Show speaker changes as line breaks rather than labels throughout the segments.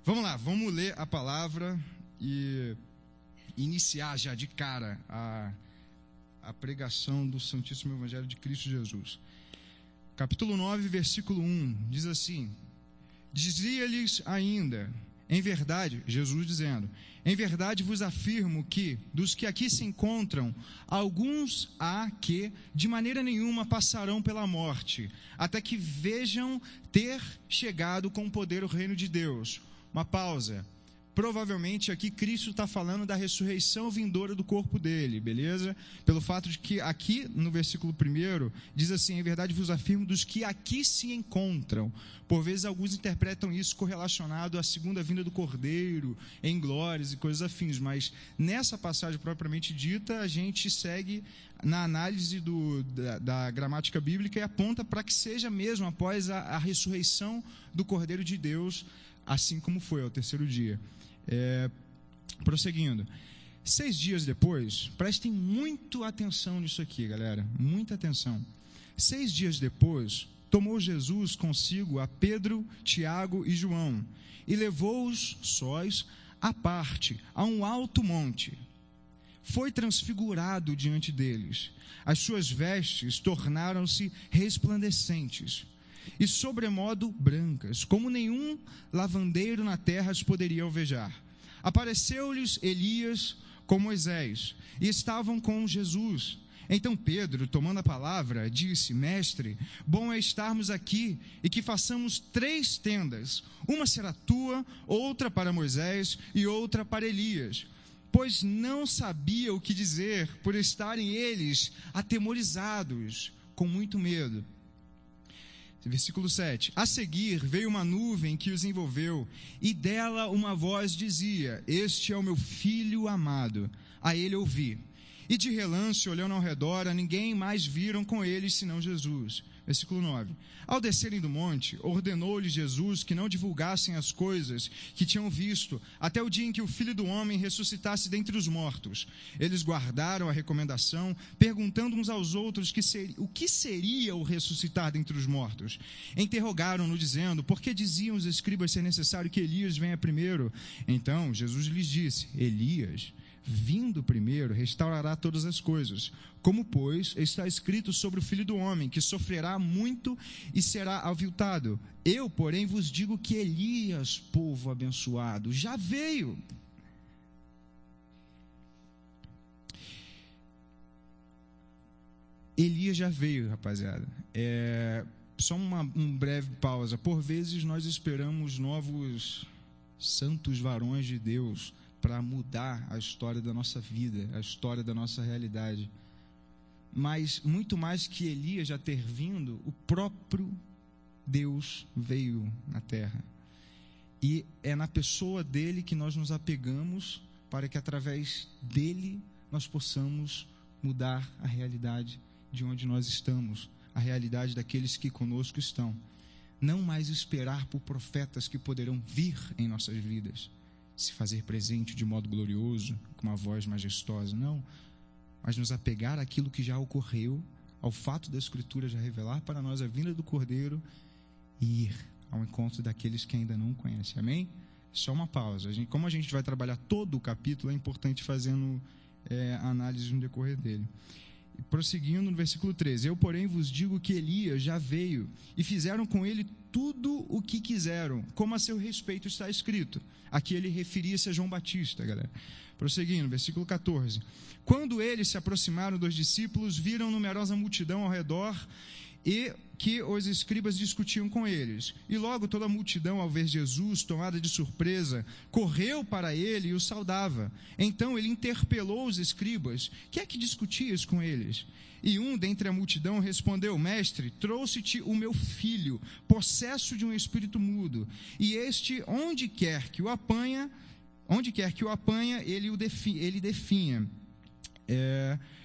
Vamos lá, vamos ler a palavra e iniciar já de cara a pregação do Santíssimo Evangelho de Cristo Jesus. Capítulo 9, versículo 1, diz assim: dizia-lhes ainda, em verdade, Jesus dizendo, em verdade vos afirmo que, dos que aqui se encontram, alguns há que, de maneira nenhuma, passarão pela morte, até que vejam ter chegado com poder o reino de Deus. Uma pausa. Provavelmente aqui Cristo está falando da ressurreição vindoura do corpo dele, beleza? Pelo fato de que aqui no versículo 1 diz assim: em verdade vos afirmo dos que aqui se encontram. Por vezes alguns interpretam isso correlacionado à segunda vinda do Cordeiro, em glórias e coisas afins, mas nessa passagem propriamente dita a gente segue na análise da gramática bíblica e aponta para que seja mesmo após a ressurreição do Cordeiro de Deus, assim como foi ao terceiro dia. Prosseguindo, 6 dias depois, prestem muito atenção nisso aqui, galera, muita atenção. 6 dias depois, tomou Jesus consigo a Pedro, Tiago e João e levou-os sós à parte, a um alto monte. Foi transfigurado diante deles. As suas vestes tornaram-se resplandecentes e sobremodo brancas, como nenhum lavandeiro na terra as poderia alvejar. Apareceu-lhes Elias com Moisés, e estavam com Jesus. Então Pedro, tomando a palavra, disse: Mestre, bom é estarmos aqui, e que façamos 3 tendas, uma será tua, outra para Moisés, e outra para Elias. Pois não sabia o que dizer, por estarem eles atemorizados, com muito medo. Versículo 7. A seguir veio uma nuvem que os envolveu, e dela uma voz dizia: Este é o meu filho amado, a ele ouvi. E de relance, olhando ao redor, a ninguém mais viram com eles senão Jesus. Versículo 9. Ao descerem do monte, ordenou-lhes Jesus que não divulgassem as coisas que tinham visto, até o dia em que o Filho do Homem ressuscitasse dentre os mortos. Eles guardaram a recomendação, perguntando uns aos outros o que seria o ressuscitar dentre os mortos. Interrogaram-no, dizendo: por que diziam os escribas ser necessário que Elias venha primeiro? Então Jesus lhes disse: Elias, vindo primeiro, restaurará todas as coisas. Como, pois, está escrito sobre o Filho do Homem, que sofrerá muito e será aviltado. Eu, porém, vos digo que Elias, povo abençoado, já veio. Elias já veio, rapaziada. Só uma breve pausa. Por vezes nós esperamos novos santos varões de Deus para mudar a história da nossa vida, a história da nossa realidade. Mas, muito mais que Elias já ter vindo, o próprio Deus veio na terra. E é na pessoa dele que nós nos apegamos, para que através dele nós possamos mudar a realidade de onde nós estamos, a realidade daqueles que conosco estão. Não mais esperar por profetas que poderão vir em nossas vidas, se fazer presente de modo glorioso, com uma voz majestosa, não, mas nos apegar àquilo que já ocorreu, ao fato da Escritura já revelar para nós a vinda do Cordeiro e ir ao encontro daqueles que ainda não o conhecem, amém? Só uma pausa, como a gente vai trabalhar todo o capítulo, é importante fazendo a análise no decorrer dele. E prosseguindo no versículo 13: eu, porém, vos digo que Elias já veio, e fizeram com ele tudo o que quiseram, como a seu respeito está escrito. Aqui ele referia-se a João Batista, galera. Prosseguindo, versículo 14: quando eles se aproximaram dos discípulos, viram numerosa multidão ao redor, e que os escribas discutiam com eles. E logo toda a multidão, ao ver Jesus, tomada de surpresa, correu para ele e o saudava. Então ele interpelou os escribas: que é que discutias com eles? E um dentre a multidão respondeu: Mestre, trouxe-te o meu filho, possesso de um espírito mudo, e este, onde quer que o apanha, ele definha.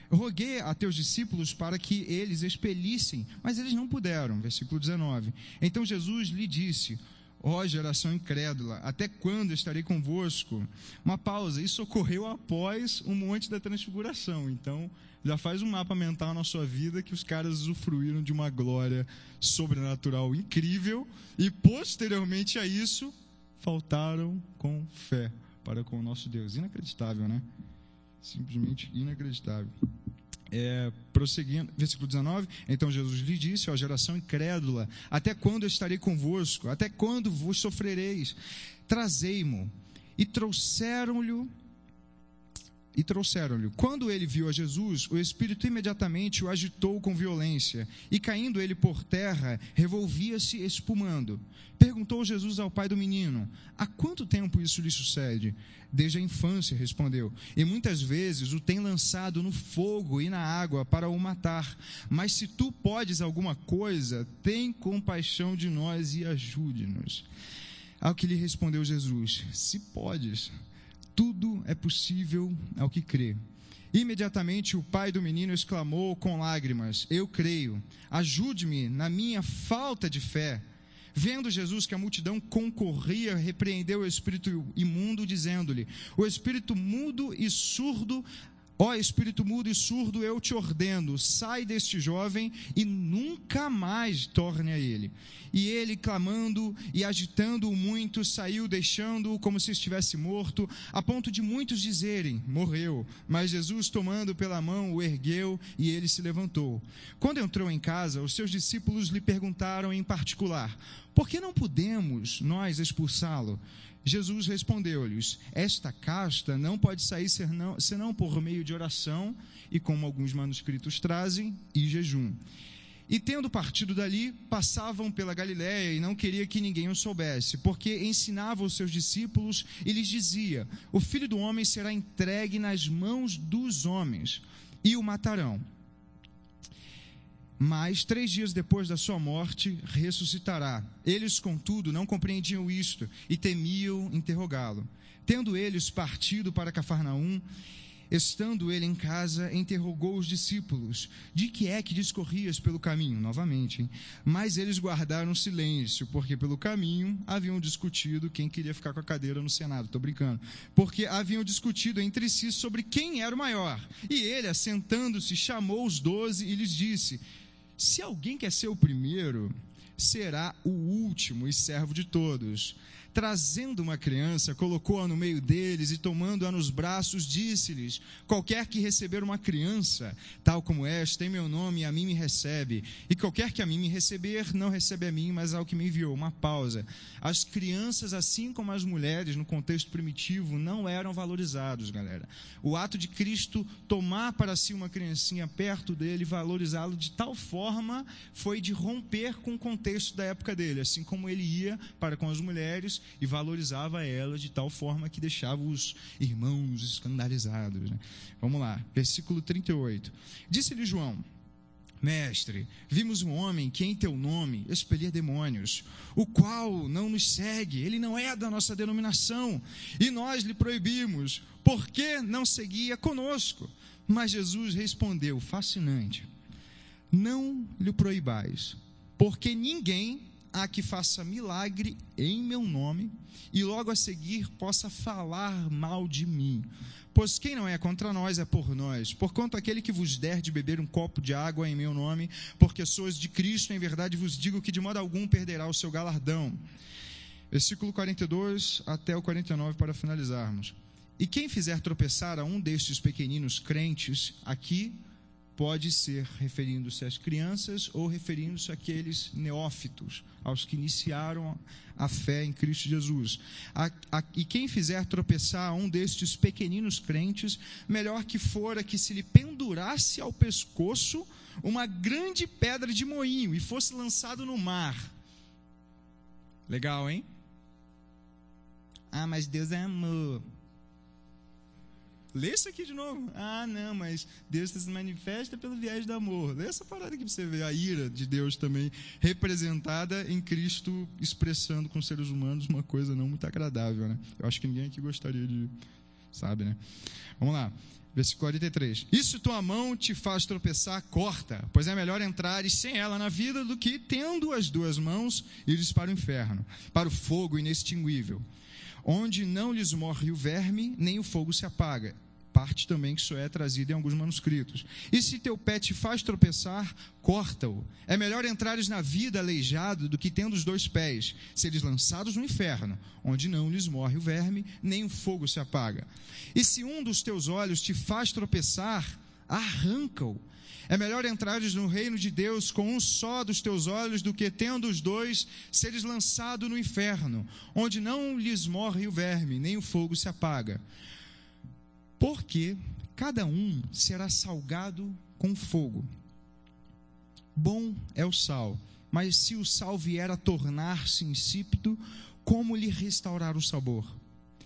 Roguei a teus discípulos para que eles expelissem, mas eles não puderam. Versículo 19. Então Jesus lhe disse: ó geração incrédula, até quando estarei convosco? Uma pausa. Isso ocorreu após o Monte da Transfiguração. Então, já faz um mapa mental na sua vida que os caras usufruíram de uma glória sobrenatural incrível, e posteriormente a isso faltaram com fé para com o nosso Deus. Inacreditável, né? Simplesmente inacreditável. Prosseguindo, versículo 19, então Jesus lhe disse, ó geração incrédula, até quando eu estarei convosco? Até quando vos sofrereis? Trazei-mo. E trouxeram-lhe. Quando ele viu a Jesus, o Espírito imediatamente o agitou com violência, e caindo ele por terra, revolvia-se espumando. Perguntou Jesus ao pai do menino, há quanto tempo isso lhe sucede? Desde a infância, respondeu, e muitas vezes o tem lançado no fogo e na água para o matar. Mas se tu podes alguma coisa, tem compaixão de nós e ajude-nos. Ao que lhe respondeu Jesus, se podes, tudo é possível ao que crê. Imediatamente o pai do menino exclamou com lágrimas, eu creio, ajude-me na minha falta de fé. Vendo Jesus que a multidão concorria, repreendeu o espírito imundo, dizendo-lhe, ó espírito mudo e surdo, eu te ordeno, sai deste jovem e nunca mais torne a ele. E ele, clamando e agitando-o muito, saiu, deixando-o como se estivesse morto, a ponto de muitos dizerem, morreu. Mas Jesus, tomando pela mão, o ergueu e ele se levantou. Quando entrou em casa, os seus discípulos lhe perguntaram em particular, por que não podemos nós expulsá-lo? Jesus respondeu-lhes, esta casta não pode sair senão por meio de oração, e como alguns manuscritos trazem, e jejum. E tendo partido dali, passavam pela Galiléia, e não queria que ninguém o soubesse, porque ensinava os seus discípulos, e lhes dizia, o Filho do Homem será entregue nas mãos dos homens, e o matarão. Mas 3 dias depois da sua morte, ressuscitará. Eles, contudo, não compreendiam isto e temiam interrogá-lo. Tendo eles partido para Cafarnaum, estando ele em casa, interrogou os discípulos, de que é que discorrias pelo caminho? Novamente, hein? Mas eles guardaram silêncio, porque pelo caminho haviam discutido quem queria ficar com a cadeira no Senado. Estou brincando. Porque haviam discutido entre si sobre quem era o maior. E ele, assentando-se, chamou os 12 e lhes disse, se alguém quer ser o primeiro, será o último e servo de todos. Trazendo uma criança, colocou-a no meio deles e tomando-a nos braços, disse-lhes, qualquer que receber uma criança, tal como esta, em meu nome, a mim me recebe. E qualquer que a mim me receber, não recebe a mim, mas ao que me enviou. Uma pausa. As crianças, assim como as mulheres, no contexto primitivo, não eram valorizados, galera. O ato de Cristo tomar para si uma criancinha perto dele, valorizá-lo de tal forma, foi de romper com o contexto da época dele. Assim como ele ia para com as mulheres, e valorizava ela de tal forma que deixava os irmãos escandalizados, né? Vamos lá, versículo 38. Disse-lhe João, mestre, vimos um homem que em teu nome expelia demônios, o qual não nos segue, ele não é da nossa denominação, e nós lhe proibimos, porque não seguia conosco. Mas Jesus respondeu, fascinante, não lhe proibais, porque ninguém há que faça milagre em meu nome e logo a seguir possa falar mal de mim. Pois quem não é contra nós é por nós. Porquanto aquele que vos der de beber um copo de água em meu nome, porque sois de Cristo, em verdade vos digo que de modo algum perderá o seu galardão. Versículo 42 até o 49 para finalizarmos. E quem fizer tropeçar a um destes pequeninos crentes, aqui pode ser referindo-se às crianças ou referindo-se àqueles neófitos, aos que iniciaram a fé em Cristo Jesus. E quem fizer tropeçar a um destes pequeninos crentes, melhor que fora que se lhe pendurasse ao pescoço uma grande pedra de moinho e fosse lançado no mar. Legal, hein? Ah, mas Deus é amor. Lê isso aqui de novo. Ah, não, mas Deus se manifesta pelo viés do amor. Lê essa parada aqui para você ver a ira de Deus também representada em Cristo, expressando com os seres humanos uma coisa não muito agradável, né? Eu acho que ninguém aqui gostaria de, sabe, né? Vamos lá. Versículo 43. E se tua mão te faz tropeçar, corta, pois é melhor entrares sem ela na vida do que, tendo as 2 mãos, ires para o inferno, para o fogo inextinguível, onde não lhes morre o verme, nem o fogo se apaga. parte também que só é trazida em alguns manuscritos. E se teu pé te faz tropeçar, corta-o. É melhor entrares na vida aleijado do que tendo os 2 pés, seres lançados no inferno, onde não lhes morre o verme, nem o fogo se apaga. E se um dos teus olhos te faz tropeçar, arranca-o. É melhor entrares no reino de Deus com um só dos teus olhos do que, tendo os 2, seres lançado no inferno, onde não lhes morre o verme, nem o fogo se apaga. Porque cada um será salgado com fogo. Bom é o sal, mas se o sal vier a tornar-se insípido, como lhe restaurar o sabor?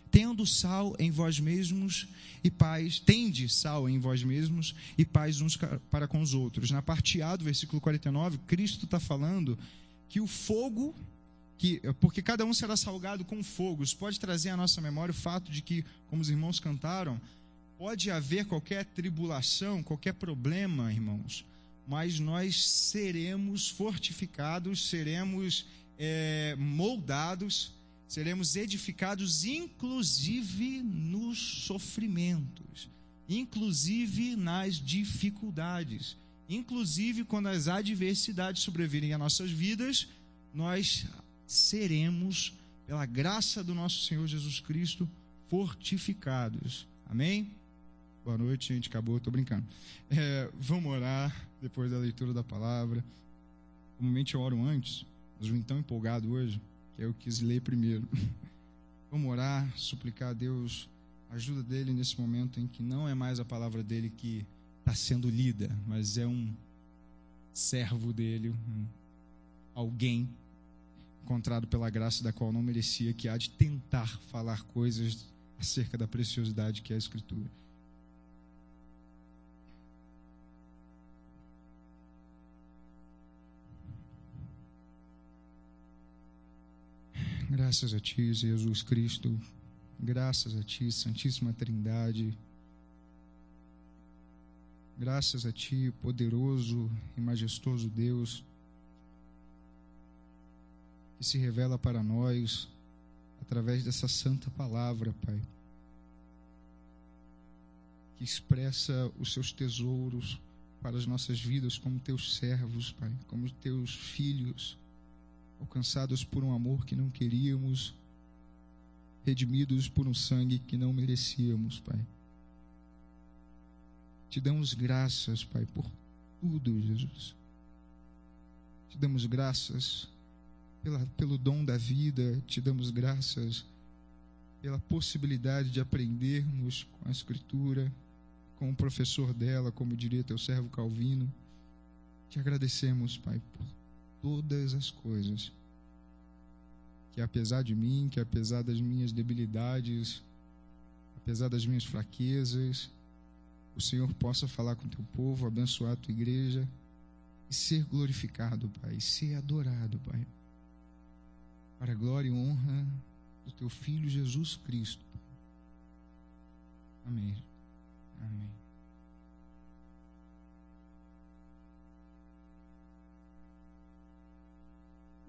Tende sal em vós mesmos e paz uns para com os outros. Na parte A do versículo 49, Cristo está falando que o fogo, porque cada um será salgado com fogo. Isso pode trazer à nossa memória o fato de que, como os irmãos cantaram, pode haver qualquer tribulação, qualquer problema, irmãos, mas nós seremos fortificados, seremos moldados, seremos edificados, inclusive nos sofrimentos, inclusive nas dificuldades, inclusive quando as adversidades sobrevirem às nossas vidas, nós seremos, pela graça do nosso Senhor Jesus Cristo, fortificados. Amém? Boa noite, gente. Acabou, estou brincando. Vamos orar depois da leitura da palavra. Normalmente eu oro antes, mas eu vim tão empolgado hoje que eu quis ler primeiro. Vamos orar, suplicar a Deus a ajuda dele nesse momento em que não é mais a palavra dele que está sendo lida, mas é um servo dele, alguém encontrado pela graça da qual não merecia, que há de tentar falar coisas acerca da preciosidade que é a Escritura. Graças a Ti, Jesus Cristo, graças a Ti, Santíssima Trindade, graças a Ti, poderoso e majestoso Deus, que se revela para nós através dessa santa palavra, Pai, que expressa os Seus tesouros para as nossas vidas como Teus servos, Pai, como Teus filhos, alcançados por um amor que não queríamos, redimidos por um sangue que não merecíamos, Pai. Te damos graças, Pai, por tudo, Jesus. Te damos graças pelo dom da vida, te damos graças pela possibilidade de aprendermos com a Escritura, com o professor dela, como diria teu servo Calvino. Te agradecemos, Pai, por todas as coisas, que apesar de mim, que apesar das minhas debilidades, apesar das minhas fraquezas, o Senhor possa falar com o teu povo, abençoar a tua igreja e ser glorificado, Pai, ser adorado, Pai, para a glória e honra do teu Filho Jesus Cristo. Amém. Amém.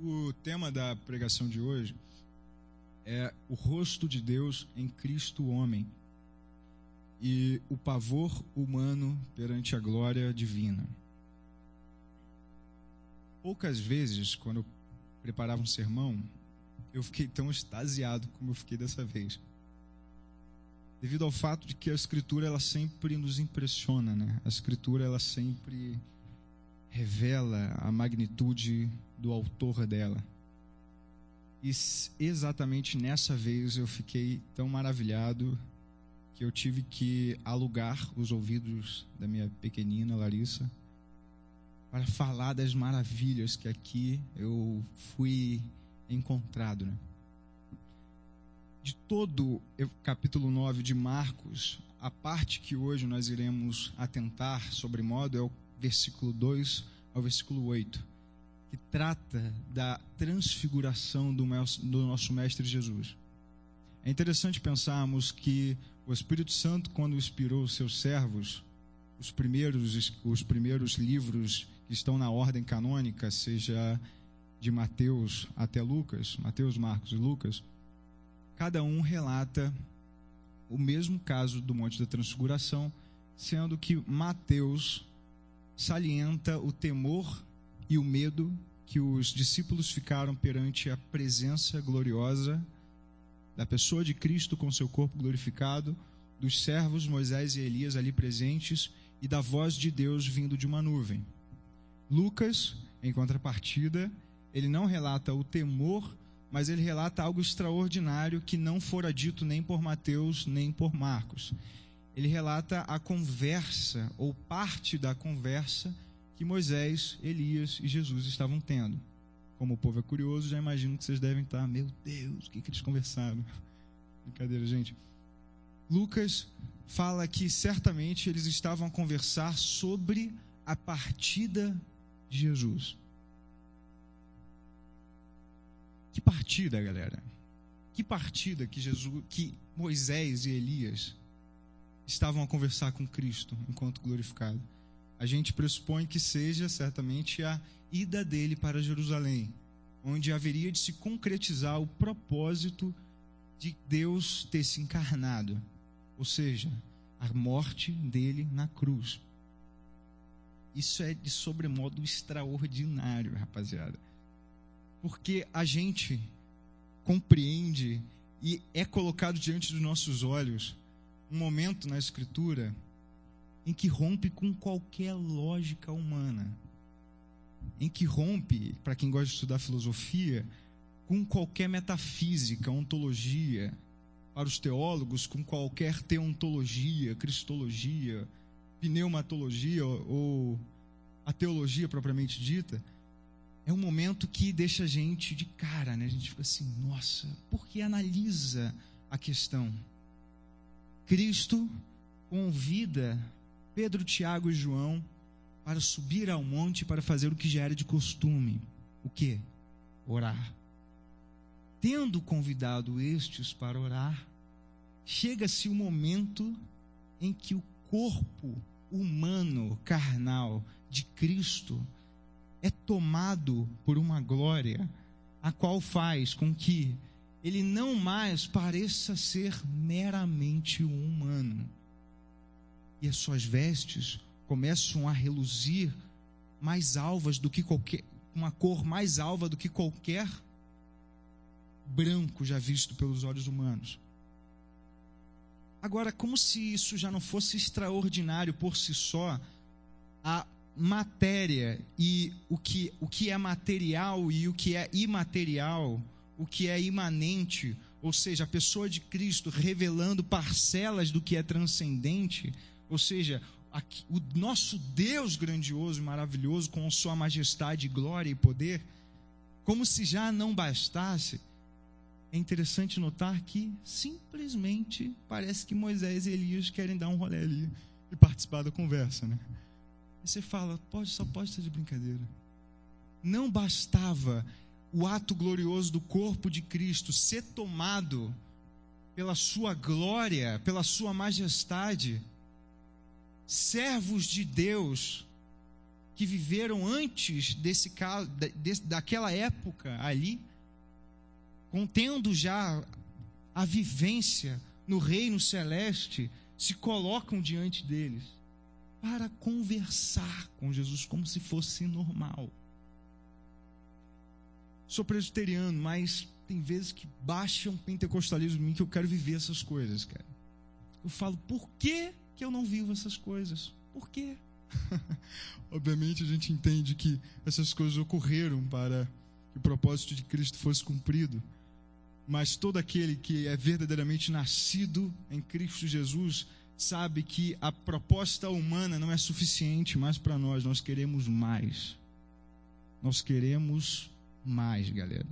O tema da pregação de hoje é o rosto de Deus em Cristo homem e o pavor humano perante a glória divina. Poucas vezes, quando eu preparava um sermão, eu fiquei tão extasiado como eu fiquei dessa vez, devido ao fato de que a Escritura ela sempre nos impressiona, né? A Escritura ela sempre revela a magnitude do autor dela. E exatamente nessa vez eu fiquei tão maravilhado que eu tive que alugar os ouvidos da minha pequenina Larissa para falar das maravilhas que aqui eu fui encontrado, né? De todo o capítulo 9 de Marcos, a parte que hoje nós iremos atentar sobremodo é o versículo 2 ao versículo 8, que trata da transfiguração do nosso Mestre Jesus. É interessante pensarmos que o Espírito Santo, quando inspirou os seus servos, os primeiros livros que estão na ordem canônica, seja de Mateus até Lucas, Mateus, Marcos e Lucas, cada um relata o mesmo caso do Monte da Transfiguração, sendo que Mateus salienta o temor e o medo que os discípulos ficaram perante a presença gloriosa da pessoa de Cristo com seu corpo glorificado, dos servos Moisés e Elias ali presentes e da voz de Deus vindo de uma nuvem. Lucas, em contrapartida, ele não relata o temor, mas ele relata algo extraordinário que não fora dito nem por Mateus nem por Marcos. Ele relata a conversa, ou parte da conversa, que Moisés, Elias e Jesus estavam tendo. Como o povo é curioso, já imagino que vocês devem estar, meu Deus, o que eles conversaram? Brincadeira, gente. Lucas fala que certamente eles estavam a conversar sobre a partida de Jesus. Que partida, galera? Que partida que Moisés e Elias estavam a conversar com Cristo enquanto glorificado? A gente pressupõe que seja certamente a ida dele para Jerusalém, onde haveria de se concretizar o propósito de Deus ter se encarnado, ou seja, a morte dele na cruz. Isso é de sobremodo extraordinário, rapaziada, porque a gente compreende e é colocado diante dos nossos olhos um momento na Escritura em que rompe com qualquer lógica humana, em que rompe, para quem gosta de estudar filosofia, com qualquer metafísica, ontologia, para os teólogos, com qualquer teontologia, cristologia, pneumatologia ou a teologia propriamente dita. É um momento que deixa a gente de cara, né? A gente fica assim, nossa, porque analisa a questão. Cristo convida Pedro, Tiago e João para subir ao monte para fazer o que já era de costume. O quê? Orar. Tendo convidado estes para orar, chega-se o momento em que o corpo humano, carnal de Cristo é tomado por uma glória, a qual faz com que ele não mais pareça ser meramente humano. E as suas vestes começam a reluzir mais alvas do que uma cor mais alva do que qualquer branco já visto pelos olhos humanos. Agora, como se isso já não fosse extraordinário por si só, a matéria e o que é material e o que é imaterial, o que é imanente, ou seja, a pessoa de Cristo revelando parcelas do que é transcendente, ou seja, o nosso Deus grandioso e maravilhoso com sua majestade, glória e poder, como se já não bastasse. É interessante notar que simplesmente parece que Moisés e Elias querem dar um rolê ali e participar da conversa, né? E você fala, só pode ser de brincadeira. Não bastava o ato glorioso do corpo de Cristo ser tomado pela sua glória, pela sua majestade. Servos de Deus que viveram antes daquela época ali, contendo já a vivência no reino celeste, se colocam diante deles para conversar com Jesus como se fosse normal. Sou presbiteriano, mas tem vezes que baixa um pentecostalismo em mim que eu quero viver essas coisas, cara. Eu falo, por que eu não vivo essas coisas? Por quê? Obviamente a gente entende que essas coisas ocorreram para que o propósito de Cristo fosse cumprido, mas todo aquele que é verdadeiramente nascido em Cristo Jesus sabe que a proposta humana não é suficiente mais para nós queremos mais. Nós queremos mais, galera.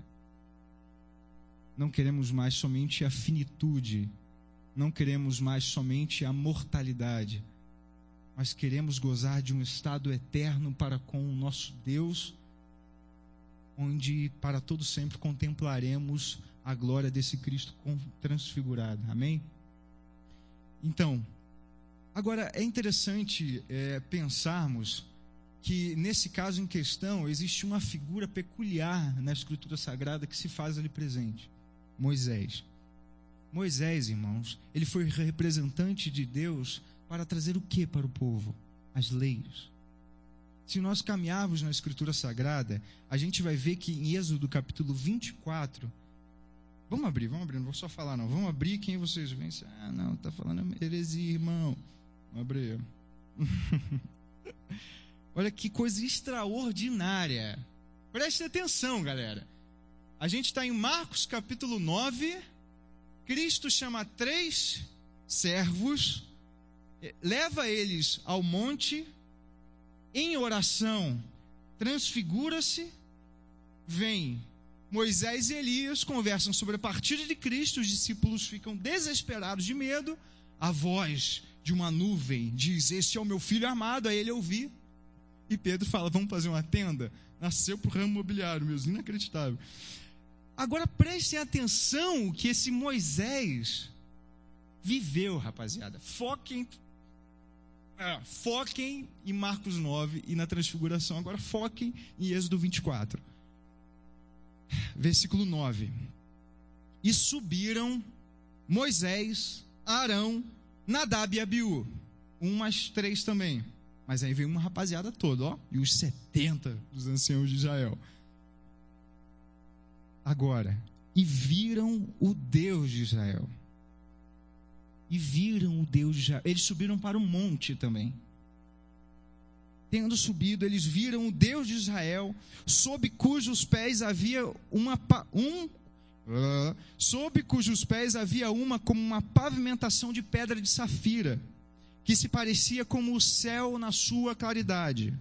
Não queremos mais somente a finitude, não queremos mais somente a mortalidade, mas queremos gozar de um estado eterno para com o nosso Deus, onde para todo sempre contemplaremos a glória desse Cristo transfigurado. Amém? Então, agora é interessante pensarmos que nesse caso em questão existe uma figura peculiar na Escritura Sagrada que se faz ali presente: Moisés. Moisés, irmãos, ele foi representante de Deus para trazer o que para o povo? As leis. Se nós caminharmos na Escritura Sagrada, a gente vai ver que em Êxodo capítulo 24, vamos abrir, não vou só falar não, vamos abrir, quem vocês veem? Ah, não, tá falando heresia, irmão. Vamos abrir. Olha que coisa extraordinária. Preste atenção, galera. A gente está em Marcos capítulo 9, Cristo chama 3 servos, leva eles ao monte, em oração, transfigura-se, vem Moisés e Elias, conversam sobre a partida de Cristo, os discípulos ficam desesperados de medo, a voz de uma nuvem diz: esse é o meu filho amado, a ele ouvi. E Pedro fala: vamos fazer uma tenda? Nasceu para o ramo imobiliário mesmo, inacreditável. Agora prestem atenção que esse Moisés viveu, rapaziada. Foquem em Marcos 9 e na transfiguração. Agora foquem em Êxodo 24. Versículo 9. E subiram Moisés, Arão, Nadab e Abiú. 1 mais 3 também. Mas aí veio uma rapaziada toda, ó. E os 70 dos anciãos de Israel. Agora, e viram o Deus de Israel. E viram o Deus de Israel. Eles subiram para o monte também. Tendo subido, eles viram o Deus de Israel, sob cujos pés havia uma como uma pavimentação de pedra de safira, que se parecia como o céu na sua claridade.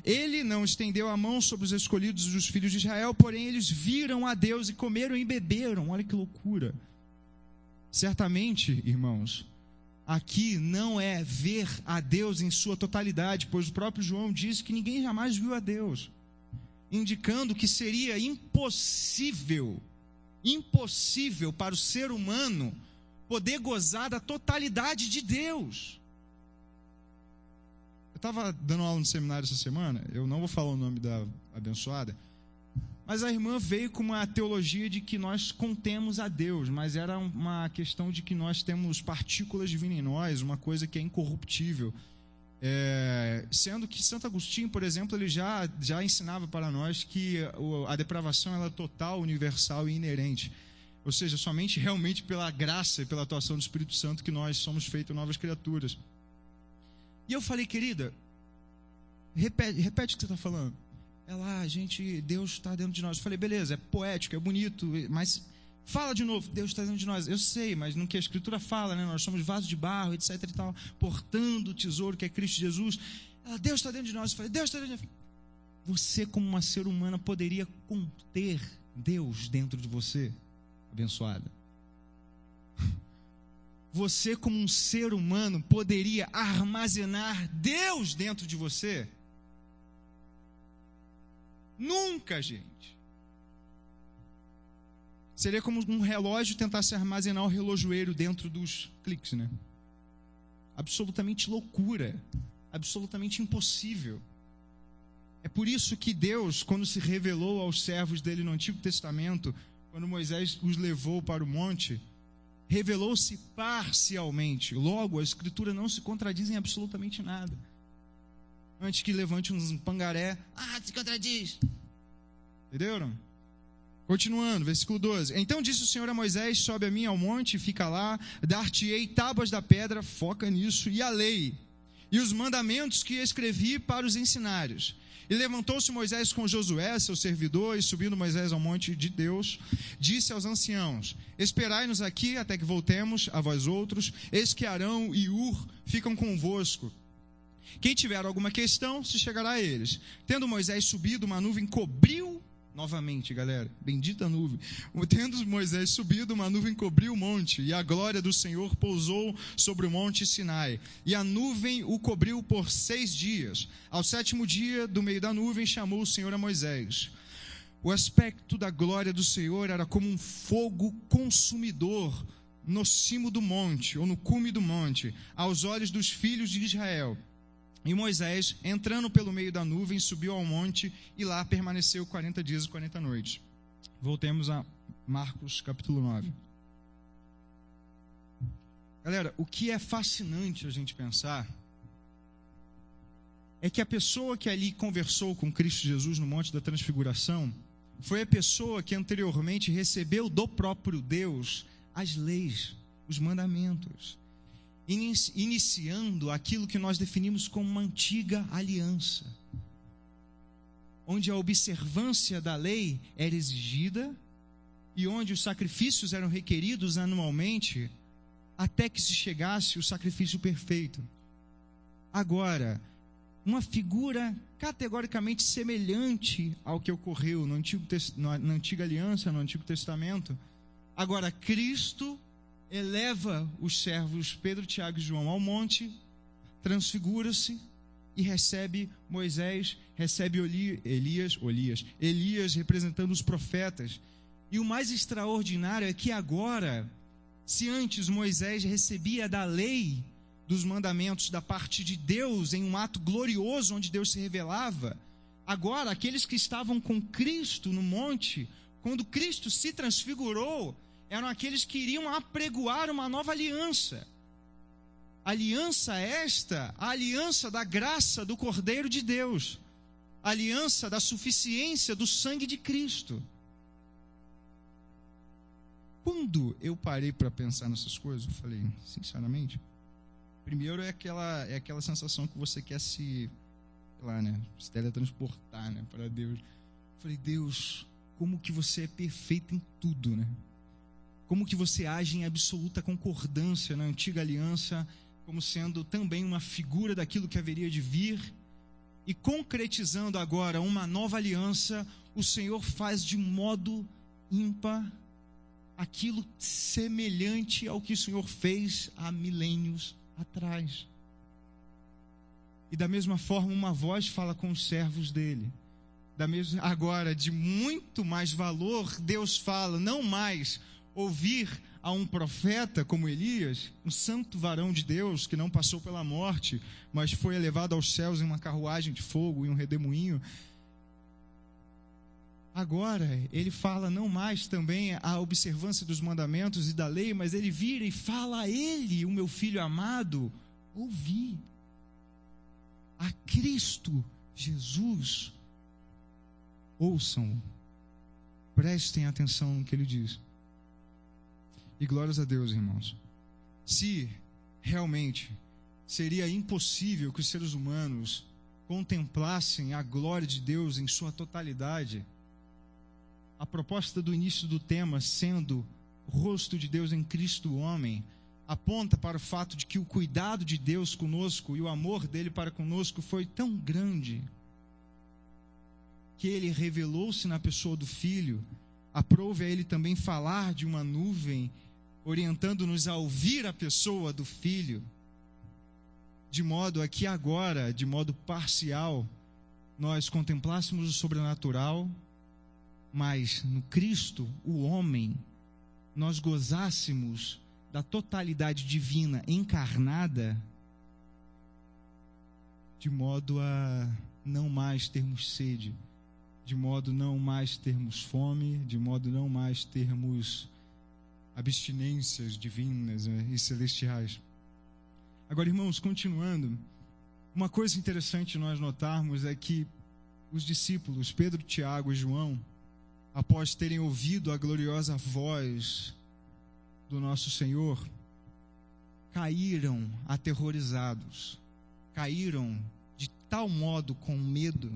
Ele não estendeu a mão sobre os escolhidos dos filhos de Israel, porém eles viram a Deus e comeram e beberam. Olha que loucura. Certamente, irmãos, aqui não é ver a Deus em sua totalidade, pois o próprio João diz que ninguém jamais viu a Deus, indicando que seria impossível para o ser humano poder gozar da totalidade de Deus. Eu estava dando aula no seminário essa semana, eu não vou falar o nome da abençoada, mas a irmã veio com uma teologia de que nós contemos a Deus, mas era uma questão de que nós temos partículas divinas em nós, uma coisa que é incorruptível. Sendo que Santo Agostinho, por exemplo, ele já ensinava para nós que a depravação ela é total, universal e inerente. Ou seja, somente realmente pela graça e pela atuação do Espírito Santo que nós somos feitos novas criaturas. E eu falei: querida, repete o que você está falando. Ela: Deus está dentro de nós. Eu falei: beleza, é poético, é bonito, mas fala de novo. Deus está dentro de nós. Eu sei, mas no que a Escritura fala, né? Nós somos vasos de barro, etc e tal, portando o tesouro que é Cristo Jesus. Ela: Deus está dentro de nós. Eu falei: Deus está dentro de nós. Você, como uma ser humana, poderia conter Deus dentro de você? Abençoada. Você, como um ser humano, poderia armazenar Deus dentro de você? Nunca, gente. Seria como um relógio tentasse armazenar o relojoeiro dentro dos cliques, né? Absolutamente loucura. Absolutamente impossível. É por isso que Deus, quando se revelou aos servos dele no Antigo Testamento, quando Moisés os levou para o monte, revelou-se parcialmente. Logo, a Escritura não se contradiz em absolutamente nada. Antes que levante um pangaré: se contradiz. Entenderam? Continuando, versículo 12. Então disse o Senhor a Moisés: sobe a mim ao monte e fica lá, dar-te-ei tábuas da pedra, foca nisso, e a lei, e os mandamentos que escrevi para os ensinários. E levantou-se Moisés com Josué, seu servidor, e subindo Moisés ao monte de Deus, disse aos anciãos: esperai-nos aqui até que voltemos a vós outros, eis que Arão e Ur ficam convosco. Quem tiver alguma questão, se chegará a eles. Tendo Moisés subido, uma nuvem cobriu, novamente, galera, bendita nuvem. Tendo Moisés subido, uma nuvem cobriu o monte, e a glória do Senhor pousou sobre o monte Sinai. E a nuvem o cobriu por 6 dias. Ao 7º dia, do meio da nuvem, chamou o Senhor a Moisés. O aspecto da glória do Senhor era como um fogo consumidor no cimo do monte, ou no cume do monte, aos olhos dos filhos de Israel. E Moisés, entrando pelo meio da nuvem, subiu ao monte e lá permaneceu 40 dias e 40 noites. Voltemos a Marcos capítulo 9. Galera, o que é fascinante a gente pensar é que a pessoa que ali conversou com Cristo Jesus no Monte da Transfiguração foi a pessoa que anteriormente recebeu do próprio Deus as leis, os mandamentos, iniciando aquilo que nós definimos como uma antiga aliança, onde a observância da lei era exigida e onde os sacrifícios eram requeridos anualmente até que se chegasse o sacrifício perfeito. Agora, uma figura categoricamente semelhante ao que ocorreu na Antiga Aliança, no Antigo Testamento. Agora, Cristo eleva os servos Pedro, Tiago e João ao monte, transfigura-se e recebe Moisés, recebe Elias representando os profetas. E o mais extraordinário é que agora, se antes Moisés recebia da lei, dos mandamentos da parte de Deus em um ato glorioso onde Deus se revelava, agora aqueles que estavam com Cristo no monte, quando Cristo se transfigurou, eram aqueles que iriam apregoar uma nova aliança. Aliança esta, a aliança da graça do Cordeiro de Deus, a aliança da suficiência do sangue de Cristo. Quando eu parei para pensar nessas coisas, eu falei, sinceramente, primeiro é aquela sensação que você quer se teletransportar, né, para Deus. Eu falei, Deus, como que você é perfeito em tudo, né? Como que você age em absoluta concordância na antiga aliança, como sendo também uma figura daquilo que haveria de vir, e concretizando agora uma nova aliança, o Senhor faz de modo ímpar aquilo semelhante ao que o Senhor fez há milênios atrás. E da mesma forma uma voz fala com os servos dele. Agora, de muito mais valor, Deus fala, não mais ouvir a um profeta como Elias, um santo varão de Deus que não passou pela morte, mas foi elevado aos céus em uma carruagem de fogo e um redemoinho. Agora, ele fala não mais também a observância dos mandamentos e da lei, mas ele vira e fala a ele, o meu filho amado, ouvi. A Cristo Jesus, ouçam, prestem atenção no que ele diz. E glórias a Deus, irmãos. Se realmente seria impossível que os seres humanos contemplassem a glória de Deus em sua totalidade, a proposta do início do tema, sendo o rosto de Deus em Cristo o homem, aponta para o fato de que o cuidado de Deus conosco e o amor dele para conosco foi tão grande que ele revelou-se na pessoa do Filho. Aprove a ele também falar de uma nuvem, orientando-nos a ouvir a pessoa do Filho, de modo a que agora, de modo parcial, nós contemplássemos o sobrenatural, mas no Cristo, o homem, nós gozássemos da totalidade divina encarnada, de modo a não mais termos sede, de modo não mais termos fome, de modo não mais termos abstinências divinas, né, e celestiais. Agora, irmãos, continuando, uma coisa interessante nós notarmos é que os discípulos, Pedro, Tiago e João, após terem ouvido a gloriosa voz do nosso Senhor, caíram aterrorizados, caíram de tal modo com medo,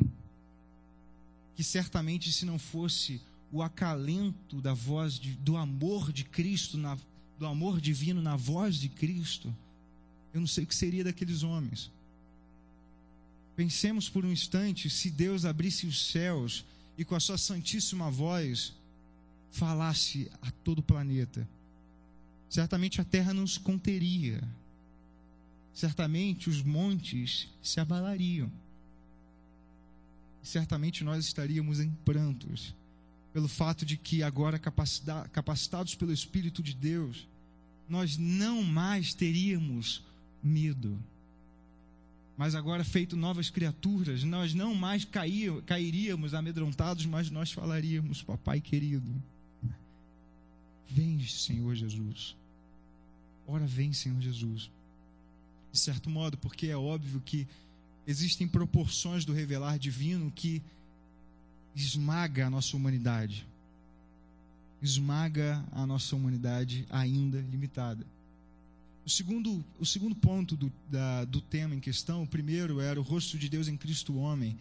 que certamente se não fosse o acalento da voz do amor de Cristo, do amor divino na voz de Cristo, eu não sei o que seria daqueles homens. Pensemos por um instante, se Deus abrisse os céus e com a sua santíssima voz falasse a todo o planeta, certamente a terra não se conteria, certamente os montes se abalariam, certamente nós estaríamos em prantos, pelo fato de que agora capacitados pelo Espírito de Deus, nós não mais teríamos medo, mas agora feito novas criaturas, nós não mais cairíamos amedrontados, mas nós falaríamos, papai querido, vem Senhor Jesus, ora vem, Senhor Jesus. De certo modo, porque é óbvio que existem proporções do revelar divino que esmaga a nossa humanidade. Esmaga a nossa humanidade ainda limitada. O segundo ponto do tema em questão, o primeiro era o rosto de Deus em Cristo homem,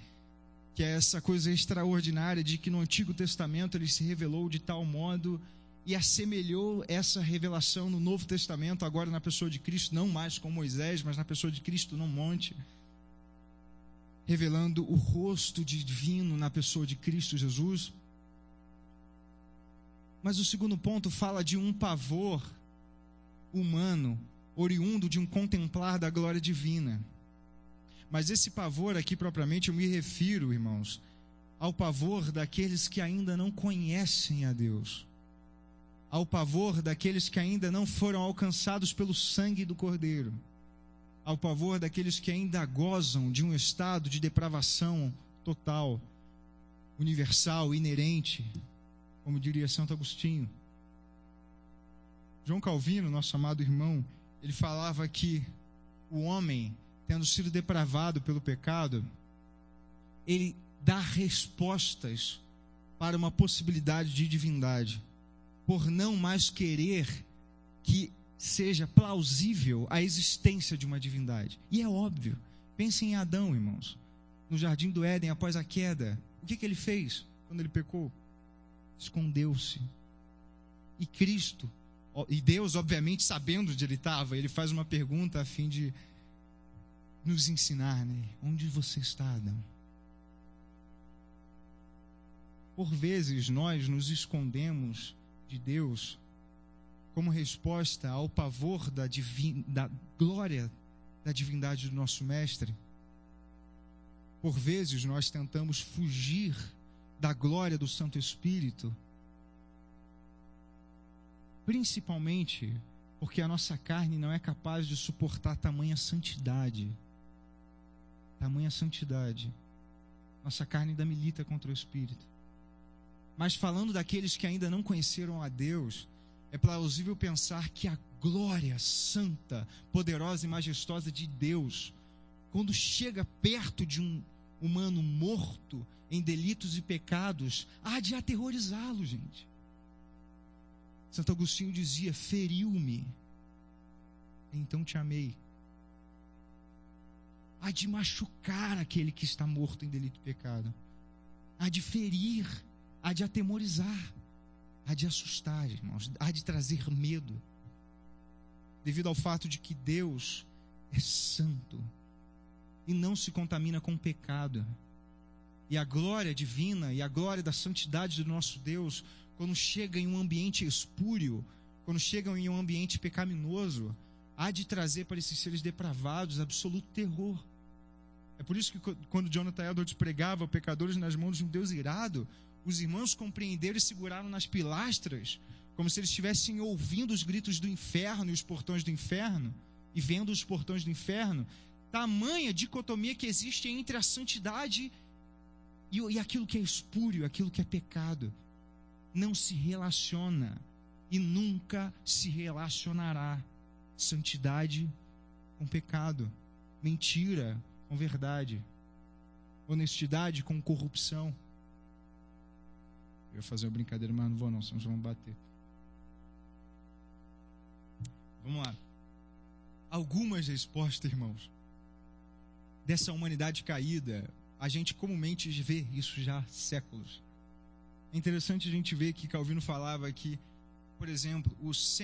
que é essa coisa extraordinária de que no Antigo Testamento ele se revelou de tal modo e assemelhou essa revelação no Novo Testamento, agora na pessoa de Cristo, não mais com Moisés, mas na pessoa de Cristo no monte, revelando o rosto divino na pessoa de Cristo Jesus. Mas o segundo ponto fala de um pavor humano, oriundo de um contemplar da glória divina. Mas esse pavor aqui propriamente eu me refiro, irmãos, ao pavor daqueles que ainda não conhecem a Deus, ao pavor daqueles que ainda não foram alcançados pelo sangue do Cordeiro, ao pavor daqueles que ainda gozam de um estado de depravação total, universal, inerente, como diria Santo Agostinho. João Calvino, nosso amado irmão, ele falava que o homem, tendo sido depravado pelo pecado, ele dá respostas para uma possibilidade de divindade, por não mais querer que seja plausível a existência de uma divindade. E é óbvio, pensem em Adão, irmãos, no jardim do Éden, após a queda, o que ele fez quando ele pecou? Escondeu-se. E Cristo, e Deus, obviamente, sabendo onde ele estava, ele faz uma pergunta a fim de nos ensinar, né? Onde você está, Adão? Por vezes nós nos escondemos de Deus como resposta ao pavor da glória da divindade do nosso Mestre. Por vezes nós tentamos fugir da glória do Santo Espírito, principalmente porque a nossa carne não é capaz de suportar tamanha santidade. Tamanha santidade. Nossa carne ainda milita contra o Espírito. Mas falando daqueles que ainda não conheceram a Deus, é plausível pensar que a glória santa, poderosa e majestosa de Deus, quando chega perto de um humano morto em delitos e pecados, há de aterrorizá-lo, gente. Santo Agostinho dizia: feriu-me, então te amei. Há de machucar aquele que está morto em delito e pecado. Há de ferir, há de atemorizar, há de assustar, irmãos, há de trazer medo, devido ao fato de que Deus é santo e não se contamina com pecado. E a glória divina e a glória da santidade do nosso Deus, quando chega em um ambiente espúrio, quando chegam em um ambiente pecaminoso, há de trazer para esses seres depravados absoluto terror. É por isso que quando Jonathan Edwards pregava pecadores nas mãos de um Deus irado, os irmãos compreenderam e seguraram nas pilastras, como se eles estivessem ouvindo os gritos do inferno e os portões do inferno, e vendo os portões do inferno. Tamanha dicotomia que existe entre a santidade e aquilo que é espúrio, aquilo que é pecado. Não se relaciona e nunca se relacionará santidade com pecado, mentira com verdade, honestidade com corrupção. Eu ia fazer uma brincadeira, mas não vou não, senão vão bater. Vamos lá. Algumas respostas, irmãos, dessa humanidade caída, a gente comumente vê isso já há séculos. É interessante a gente ver que Calvino falava que, por exemplo, os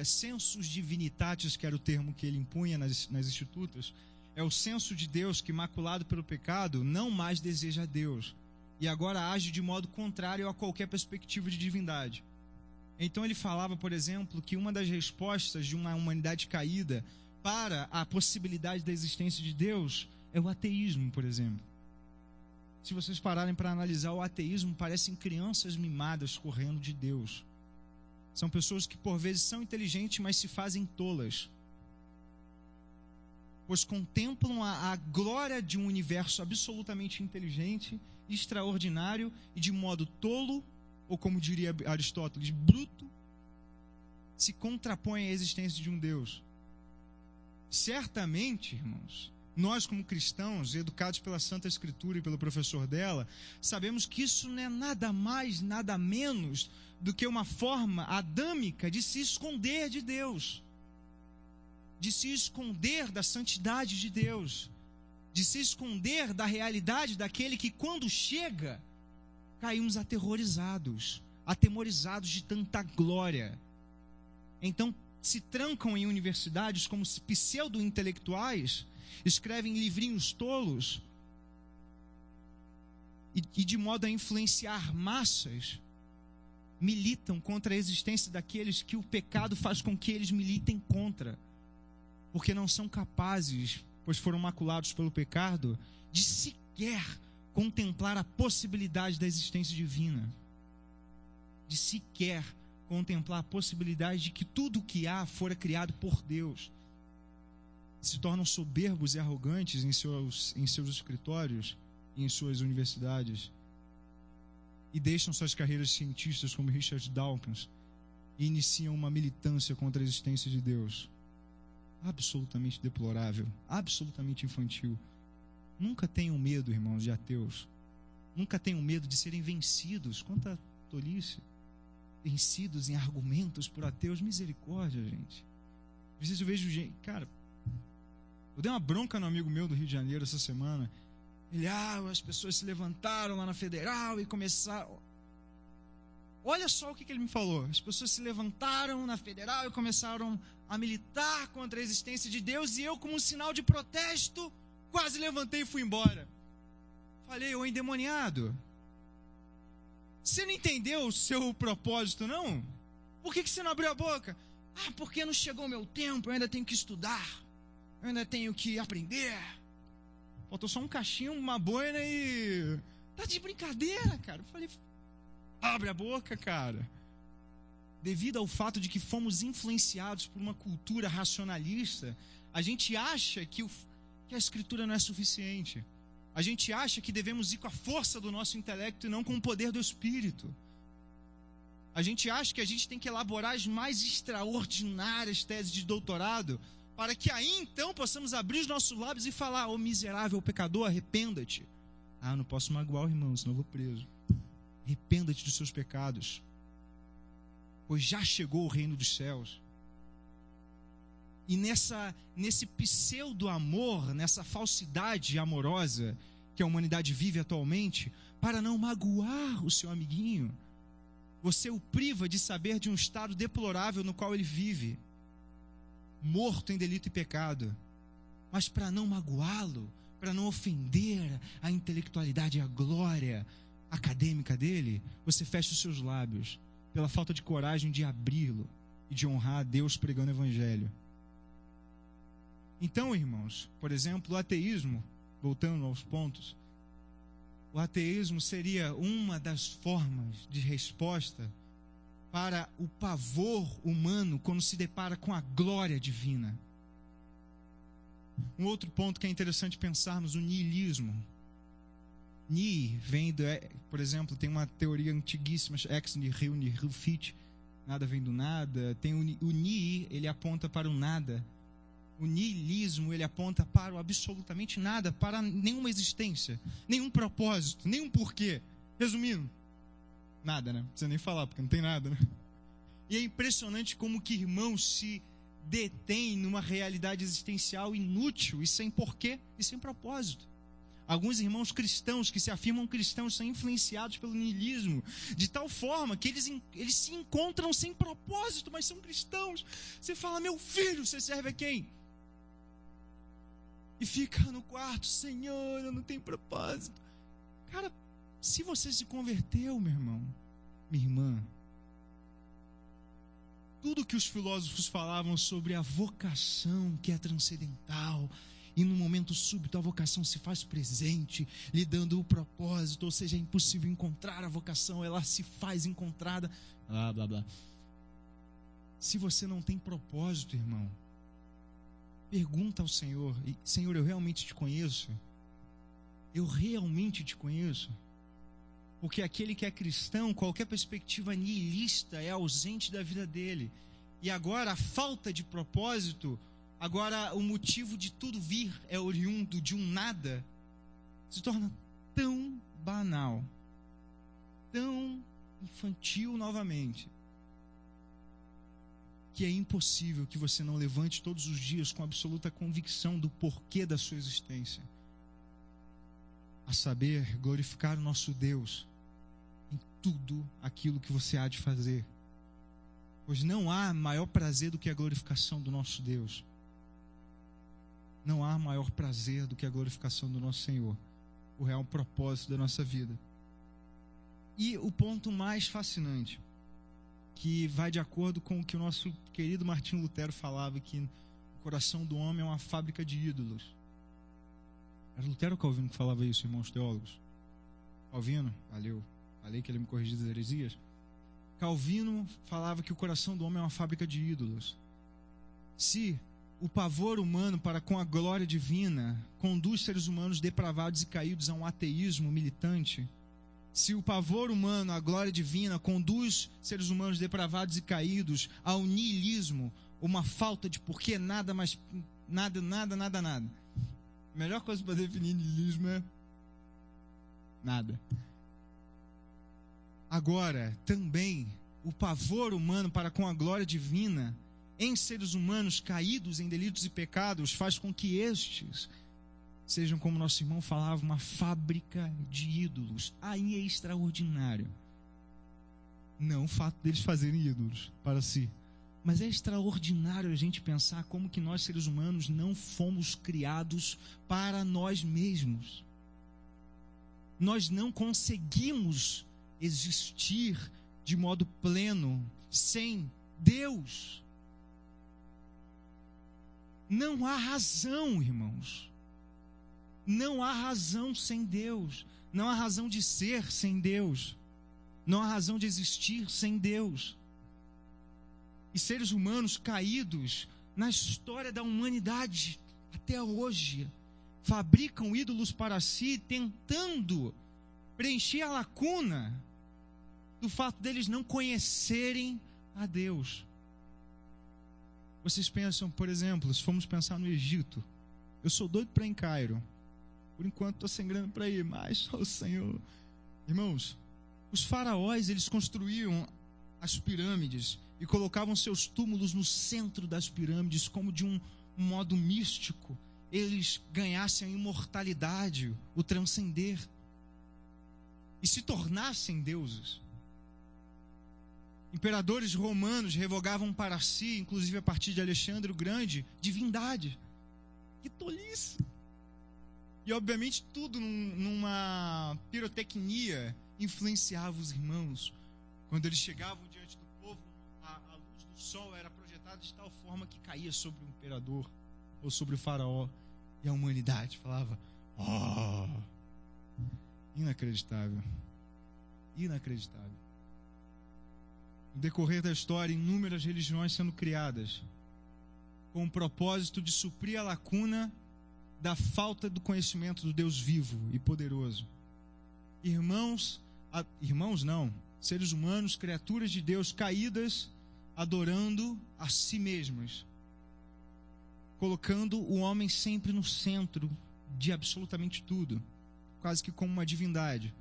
sensus divinitatis, que era o termo que ele impunha nas institutas, é o senso de Deus que, maculado pelo pecado, não mais deseja a Deus, e agora age de modo contrário a qualquer perspectiva de divindade. Então ele falava, por exemplo, que uma das respostas de uma humanidade caída para a possibilidade da existência de Deus é o ateísmo, por exemplo. Se vocês pararem para analisar o ateísmo, parecem crianças mimadas correndo de Deus. São pessoas que por vezes são inteligentes, mas se fazem tolas, pois contemplam a glória de um universo absolutamente inteligente, extraordinário, e de modo tolo, ou como diria Aristóteles, bruto, se contrapõe à existência de um Deus. Certamente, irmãos, nós como cristãos, educados pela Santa Escritura e pelo professor dela, sabemos que isso não é nada mais, nada menos do que uma forma adâmica de se esconder de Deus, de se esconder da santidade de Deus, de se esconder da realidade daquele que, quando chega, caímos atemorizados de tanta glória. Então, se trancam em universidades como pseudo-intelectuais, escrevem livrinhos tolos e de modo a influenciar massas, militam contra a existência daqueles que o pecado faz com que eles militem contra, porque não são capazes, pois foram maculados pelo pecado, de sequer contemplar a possibilidade da existência divina, de sequer contemplar a possibilidade de que tudo o que há fora criado por Deus. Se tornam soberbos e arrogantes em seus escritórios e em suas universidades, e deixam suas carreiras de cientistas como Richard Dawkins e iniciam uma militância contra a existência de Deus. Absolutamente deplorável, absolutamente infantil. Nunca tenham medo, irmãos, de ateus. Nunca tenham medo de serem vencidos. Quanta tolice. Vencidos em argumentos por ateus. Misericórdia, gente. Às vezes eu vejo gente... Cara, eu dei uma bronca no amigo meu do Rio de Janeiro essa semana. Ele, as pessoas se levantaram lá na Federal e começaram... Olha só o que ele me falou. As pessoas se levantaram na Federal e começaram a militar contra a existência de Deus, e eu, como um sinal de protesto, quase levantei e fui embora. Falei, ô endemoniado, você não entendeu o seu propósito, não? Por que você não abriu a boca? Porque não chegou o meu tempo, eu ainda tenho que estudar, eu ainda tenho que aprender. Faltou só um cachinho, uma boina e... Tá de brincadeira, cara. Eu falei, abre a boca, cara. Devido ao fato de que fomos influenciados por uma cultura racionalista, a gente acha que a Escritura não é suficiente. A gente acha que devemos ir com a força do nosso intelecto e não com o poder do Espírito. A gente acha que a gente tem que elaborar as mais extraordinárias teses de doutorado para que aí então possamos abrir os nossos lábios e falar, ô miserável pecador, arrependa-te. Não posso magoar o irmão, senão eu vou preso. Arrependa-te dos seus pecados, pois já chegou o reino dos céus. E nesse pseudo-amor, nessa falsidade amorosa que a humanidade vive atualmente, para não magoar o seu amiguinho, você o priva de saber de um estado deplorável no qual ele vive, morto em delito e pecado. Mas para não magoá-lo, para não ofender a intelectualidade e a glória acadêmica dele, você fecha os seus lábios, pela falta de coragem de abri-lo e de honrar a Deus pregando o evangelho. Então, irmãos, por exemplo, o ateísmo, voltando aos pontos, o ateísmo seria uma das formas de resposta para o pavor humano quando se depara com a glória divina. Um outro ponto que é interessante pensarmos, o niilismo. Nihil vem por exemplo, tem uma teoria antiguíssima, ex nihil, nihil fit, nada vem do nada. Tem o nihil, ele aponta para o nada. O niilismo, ele aponta para o absolutamente nada, para nenhuma existência, nenhum propósito, nenhum porquê. Resumindo, nada, né? Não precisa nem falar, porque não tem nada, né? E é impressionante como que irmãos se detêm numa realidade existencial inútil e sem porquê e sem propósito. Alguns irmãos cristãos que se afirmam cristãos são influenciados pelo niilismo, de tal forma que eles se encontram sem propósito, mas são cristãos. Você fala, meu filho, você serve a quem? E fica no quarto, Senhor, eu não tenho propósito. Cara, se você se converteu, meu irmão, minha irmã, tudo que os filósofos falavam sobre a vocação que é transcendental, e no momento súbito a vocação se faz presente, lhe dando o propósito, ou seja, é impossível encontrar a vocação, ela se faz encontrada, blá, blá, blá. Se você não tem propósito, irmão, pergunta ao Senhor, Senhor, eu realmente te conheço? Eu realmente te conheço? Porque aquele que é cristão, qualquer perspectiva nihilista é ausente da vida dele. e agora a falta de propósito, agora o motivo de tudo vir é oriundo de um nada, se torna tão banal, tão infantil novamente, que é impossível que você não levante todos os dias com absoluta convicção do porquê da sua existência, a saber, glorificar o nosso Deus em tudo aquilo que você há de fazer, pois não há maior prazer do que a glorificação do nosso Deus. Não há maior prazer do que a glorificação do nosso Senhor, o real propósito da nossa vida. E o ponto mais fascinante, que vai de acordo com o que o nosso querido Martinho Lutero falava, que o coração do homem é uma fábrica de ídolos. Era Lutero ou Calvino que falava isso, irmãos teólogos? Calvino, valeu, falei que ele me corrigiu das heresias. Calvino falava que o coração do homem é uma fábrica de ídolos. Se o pavor humano para com a glória divina conduz seres humanos depravados e caídos a um ateísmo militante, se o pavor humano à glória divina conduz seres humanos depravados e caídos ao niilismo, uma falta de porquê, nada mais, nada. A melhor coisa para definir niilismo é nada. Agora, também, o pavor humano para com a glória divina em seres humanos caídos em delitos e pecados faz com que estes sejam, como nosso irmão falava, uma fábrica de ídolos. Aí é extraordinário. Não o fato deles fazerem ídolos para si, mas é extraordinário a gente pensar como que nós, seres humanos, não fomos criados para nós mesmos. Nós não conseguimos existir de modo pleno sem Deus. Não há razão, irmãos. Não há razão sem Deus. Não há razão de ser sem Deus. Não há razão de existir sem Deus. E seres humanos caídos na história da humanidade até hoje fabricam ídolos para si, tentando preencher a lacuna do fato deles não conhecerem a Deus. Vocês pensam, por exemplo, se formos pensar no Egito, eu sou doido para ir em Cairo. Por enquanto estou sem grana para ir, mas o Senhor... Irmãos, os faraós, eles construíam as pirâmides e colocavam seus túmulos no centro das pirâmides, como de um modo místico, eles ganhassem a imortalidade, o transcender, e se tornassem deuses. Imperadores romanos revogavam para si, inclusive a partir de Alexandre o Grande, divindade. Que tolice! E obviamente tudo numa pirotecnia influenciava os irmãos. Quando eles chegavam diante do povo, a luz do sol era projetada de tal forma que caía sobre o imperador ou sobre o faraó, e a humanidade falava: oh! Inacreditável. Inacreditável. No decorrer da história, inúmeras religiões sendo criadas com o propósito de suprir a lacuna da falta do conhecimento do Deus vivo e poderoso. Seres humanos, criaturas de Deus caídas, adorando a si mesmas, colocando o homem sempre no centro de absolutamente tudo, quase que como uma divindade.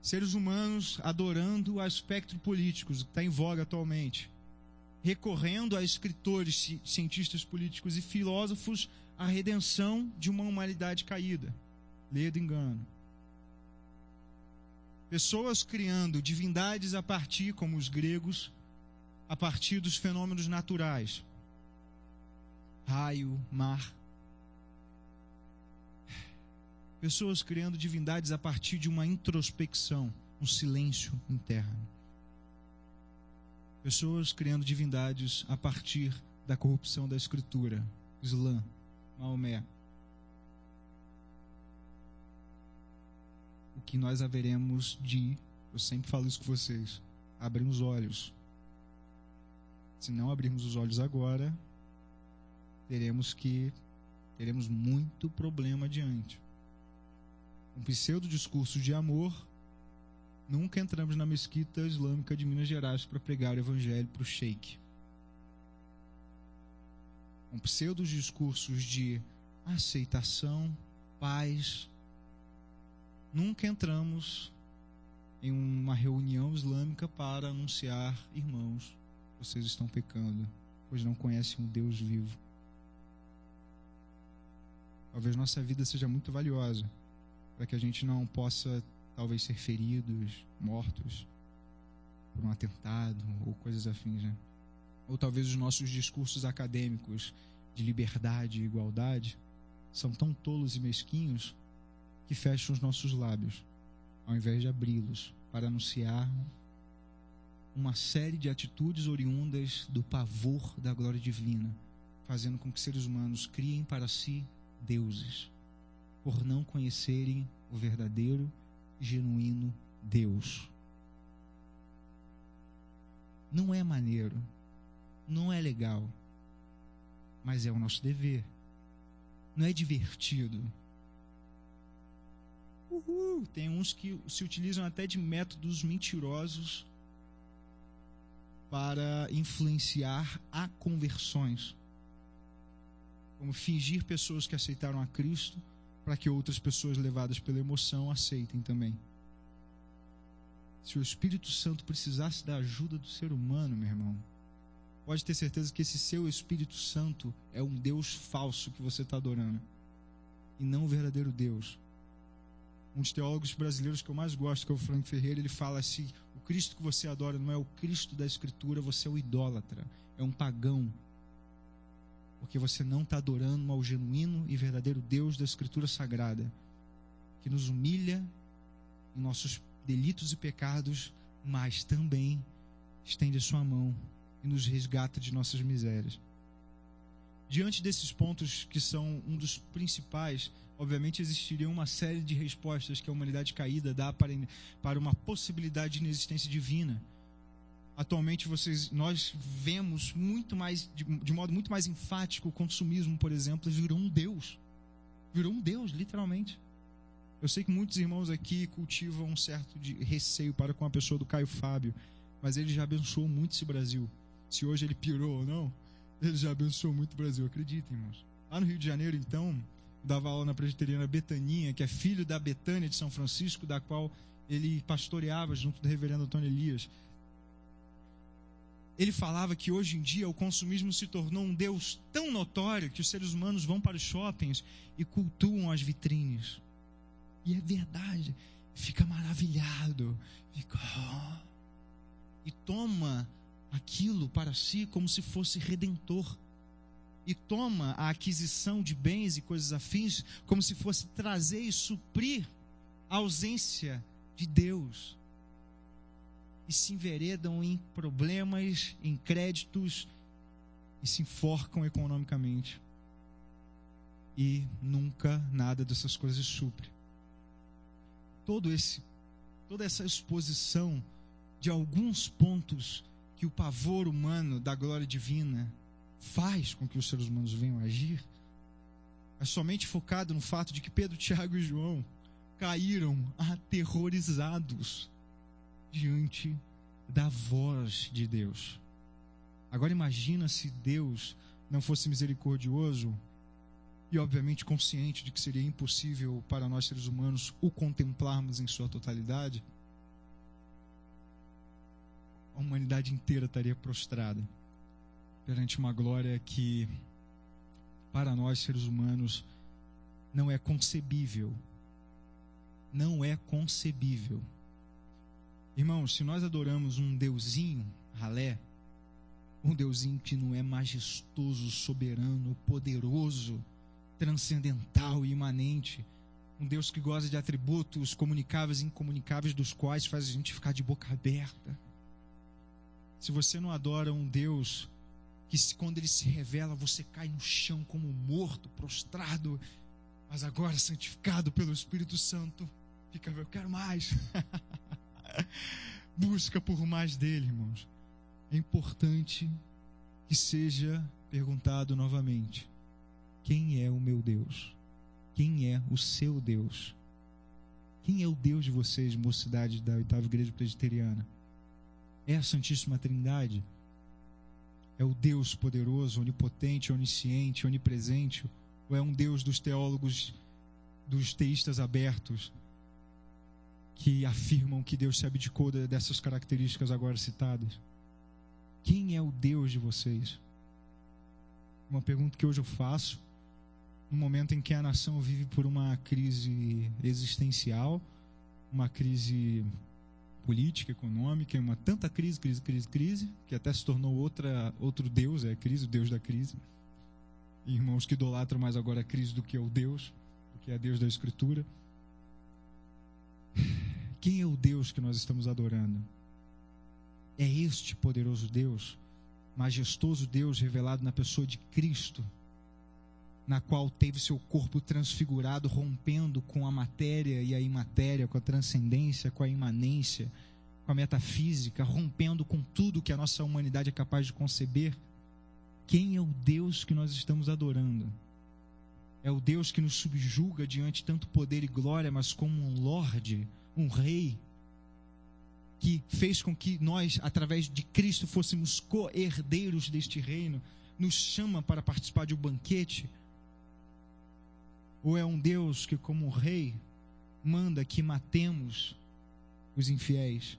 Seres humanos adorando o espectro político, que está em voga atualmente, recorrendo a escritores, cientistas políticos e filósofos a redenção de uma humanidade caída. Leia do engano. Pessoas criando divindades a partir, como os gregos, a partir dos fenômenos naturais. Raio, mar. Pessoas criando divindades a partir de uma introspecção, um silêncio interno. Pessoas criando divindades a partir da corrupção da escritura. Islã, Maomé. O que nós haveremos de, eu sempre falo isso com vocês, abrir os olhos. Se não abrirmos os olhos agora, teremos muito problema adiante. Um pseudo discurso de amor, nunca entramos na mesquita islâmica de Minas Gerais para pregar o evangelho para o sheik. com pseudos discursos de aceitação, paz. Nunca entramos em uma reunião islâmica para anunciar: irmãos, vocês estão pecando, pois não conhecem um Deus vivo. Talvez nossa vida seja muito valiosa, para que a gente não possa, talvez, ser feridos, mortos por um atentado ou coisas afins, né? Ou talvez os nossos discursos acadêmicos de liberdade e igualdade são tão tolos e mesquinhos que fecham os nossos lábios, ao invés de abri-los para anunciar uma série de atitudes oriundas do pavor da glória divina, fazendo com que seres humanos criem para si deuses, por não conhecerem o verdadeiro e genuíno Deus. Não é maneiro, não é legal, mas é o nosso dever. Não é divertido. Tem uns que se utilizam até de métodos mentirosos para influenciar a conversões, como fingir pessoas que aceitaram a Cristo para que outras pessoas levadas pela emoção aceitem também. Se o Espírito Santo precisasse da ajuda do ser humano, meu irmão, pode ter certeza que esse seu Espírito Santo é um Deus falso que você está adorando, e não o verdadeiro Deus. Um dos teólogos brasileiros que eu mais gosto, que é o Frank Ferreira, ele fala assim: o Cristo que você adora não é o Cristo da Escritura, você é o idólatra, é um pagão, porque você não está adorando ao genuíno e verdadeiro Deus da Escritura Sagrada, que nos humilha em nossos delitos e pecados, mas também estende a sua mão e nos resgata de nossas misérias. Diante desses pontos, que são um dos principais, obviamente existiria uma série de respostas que a humanidade caída dá para uma possibilidade de inexistência divina. Atualmente nós vemos muito mais, de modo muito mais enfático, o consumismo, por exemplo, virou um Deus, literalmente. Eu sei que muitos irmãos aqui cultivam um certo de receio para com a pessoa do Caio Fábio, mas ele já abençoou muito esse Brasil. Se hoje ele pirou ou não, ele já abençoou muito o Brasil, acreditem, irmãos. Lá no Rio de Janeiro, então, dava aula na presbiteriana Betaninha, que é filho da Betânia de São Francisco, da qual ele pastoreava junto do reverendo Antônio Elias. Ele falava que hoje em dia o consumismo se tornou um Deus tão notório que os seres humanos vão para os shoppings e cultuam as vitrines. E é verdade, fica maravilhado, e toma aquilo para si como se fosse redentor, e toma a aquisição de bens e coisas afins como se fosse trazer e suprir a ausência de Deus, e se enveredam em problemas, em créditos, e se enforcam economicamente, e nunca nada dessas coisas supre. Toda essa exposição de alguns pontos que o pavor humano da glória divina faz com que os seres humanos venham agir, é somente focado no fato de que Pedro, Tiago e João caíram aterrorizados diante da voz de Deus. Agora imagina se Deus não fosse misericordioso e obviamente consciente de que seria impossível para nós seres humanos o contemplarmos em sua totalidade. A humanidade inteira estaria prostrada perante uma glória que para nós seres humanos não é concebível. Não é concebível. Irmãos, se nós adoramos um deusinho, ralé, um deusinho que não é majestoso, soberano, poderoso, transcendental e imanente, um Deus que goza de atributos comunicáveis e incomunicáveis, dos quais faz a gente ficar de boca aberta. Se você não adora um Deus que quando ele se revela você cai no chão como morto, prostrado, mas agora santificado pelo Espírito Santo, eu quero mais. Busca por mais dele, irmãos. É importante que seja perguntado novamente: quem é o meu Deus? Quem é o seu Deus? Quem é o Deus de vocês, mocidade da 8ª Igreja Presbiteriana? É a Santíssima Trindade? É o Deus poderoso, onipotente, onisciente, onipresente? Ou é um Deus dos teólogos, dos teístas abertos, que afirmam que Deus se abdicou dessas características agora citadas? Quem é o Deus de vocês? Uma pergunta que hoje eu faço, no momento em que a nação vive por uma crise existencial, uma crise política, econômica, tanta crise, que até se tornou outro Deus, é a crise, o Deus da crise. Irmãos que idolatram mais agora a crise do que é o Deus, do que é Deus da Escritura. Quem é o Deus que nós estamos adorando? É este poderoso Deus, majestoso Deus revelado na pessoa de Cristo, na qual teve seu corpo transfigurado, rompendo com a matéria e a imatéria, com a transcendência, com a imanência, com a metafísica, rompendo com tudo que a nossa humanidade é capaz de conceber. Quem é o Deus que nós estamos adorando? É o Deus que nos subjuga diante de tanto poder e glória, mas como um lorde, um rei, que fez com que nós, através de Cristo, fôssemos co-herdeiros deste reino, nos chama para participar de um banquete? Ou é um Deus que, como rei, manda que matemos os infiéis?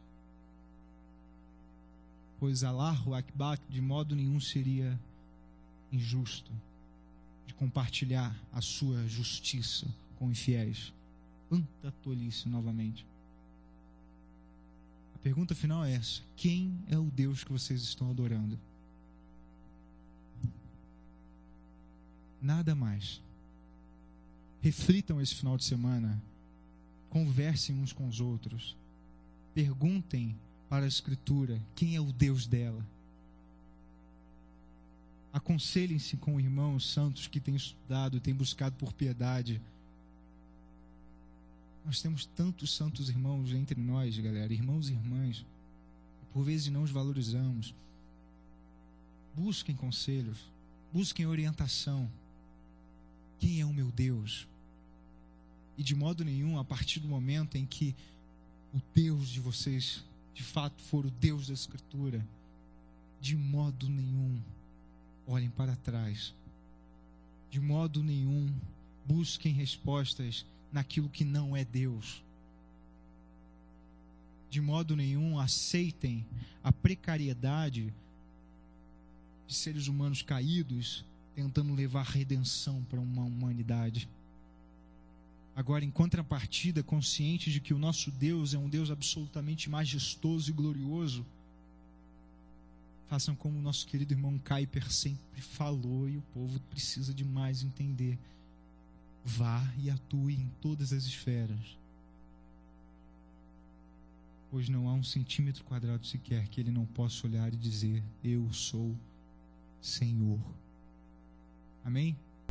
Pois Allahu Akbar de modo nenhum seria injusto de compartilhar a sua justiça com infiéis. Quanta tolice novamente. A pergunta final é essa: quem é o Deus que vocês estão adorando? Nada mais. Reflitam esse final de semana, conversem uns com os outros, perguntem para a Escritura quem é o Deus dela. Aconselhem-se com irmãos santos que têm estudado, têm buscado por piedade. Nós temos tantos santos irmãos entre nós, galera, irmãos e irmãs, e por vezes não os valorizamos. Busquem conselhos, busquem orientação. Quem é o meu Deus? E de modo nenhum, a partir do momento em que o Deus de vocês de fato for o Deus da Escritura, de modo nenhum olhem para trás. De modo nenhum busquem respostas naquilo que não é Deus. De modo nenhum aceitem a precariedade de seres humanos caídos tentando levar redenção para uma humanidade. Agora, em contrapartida, consciente de que o nosso Deus é um Deus absolutamente majestoso e glorioso, façam como o nosso querido irmão Kuyper sempre falou, e o povo precisa de mais entender: vá e atue em todas as esferas, pois não há 1 centímetro quadrado sequer que ele não possa olhar e dizer: eu sou Senhor. Amém?